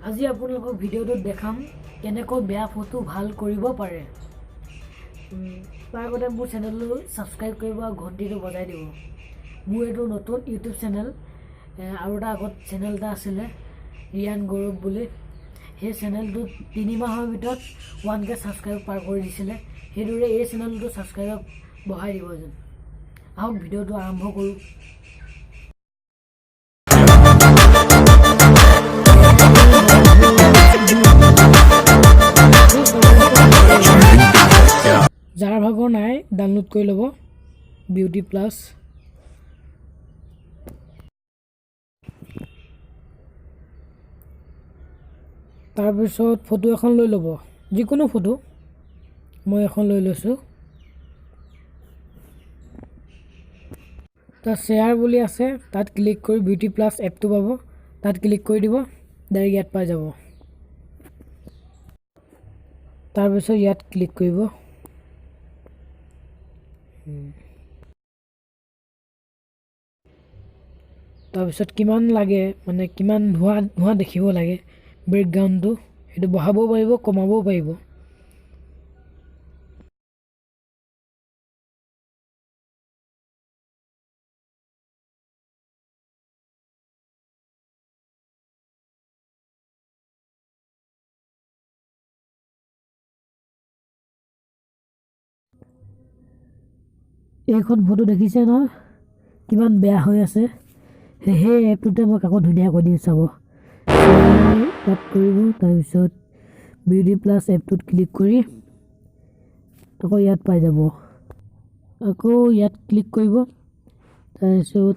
আজি আপোনালোকক ভিডিঅ'টো দেখাম কেনেকৈ বেয়া ফটো ভাল কৰিব পাৰে। তাৰ আগতে মোৰ চেনেলটো সাবস্ক্ৰাইব কৰিব আৰু ঘণ্টিটো বজাই দিব। মোৰ এইটো নতুন ইউটিউব চেনেল আৰু এটা আগত চেনেল এটা আছিলে ৰিয়ান গৌৰৱ বুলি। সেই চেনেলটো 3 মাহৰ ভিতৰত 1K সাবস্ক্ৰাইব পাৰ কৰি দিছিলে। সেইদৰে এই চেনেলটো সাবস্ক্ৰাইব বঢ়াই দিব যেন। আহক ভিডিঅ'টো আৰম্ভ কৰোঁ। যাৰ ভাগৰ নাই ডাউনলোড কৰি ল'ব বিউটি প্লাছ। তাৰপিছত ফটো এখন লৈ ল'ব, যিকোনো ফটো। মই এখন লৈ লৈছোঁ। তাত শ্বেয়াৰ বুলি আছে, তাত ক্লিক কৰি বিউটি প্লাছ এপটো পাব, তাত ক্লিক কৰি দিব, ডাইৰেক্ট ইয়াত পাই যাব। তাৰপিছত ইয়াত ক্লিক কৰিব। তাৰপিছত কিমান লাগে মানে কিমান ধোঁৱা দেখিব লাগে বেকগ্ৰাউণ্ডটো, সেইটো বঢ়াবও পাৰিব কমাবও পাৰিব। এইখন ফটো দেখিছে নহয় কিমান বেয়া হৈ আছে। সেই এপটোতে মই কাকো ধুনীয়া কৰি দিম চাব। তাত কৰিব, তাৰপিছত বিউটি প্লাছ এপটোত ক্লিক কৰি আকৌ ইয়াত পাই যাব। আকৌ ইয়াত ক্লিক কৰিব, তাৰপিছত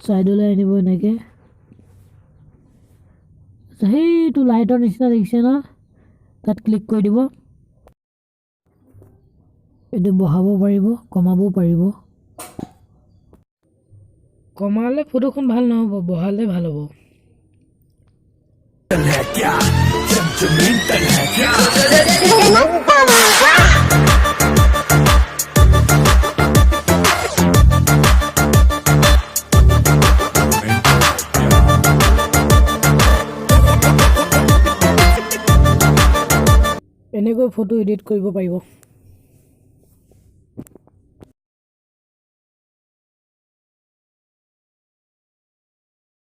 ছাইডলৈ আনিব এনেকৈ। সেইটো লাইটৰ নিচিনা দেখিছে ন, তাত ক্লিক কৰি দিব। এইটো বঢ়াব পাৰিব কমাবও পাৰিব। কমালে ফটোখন ভাল নহ'ব, বঢ়ালে ভাল হ'ব। এনেকৈ ফটো এডিট কৰিব পাৰিব।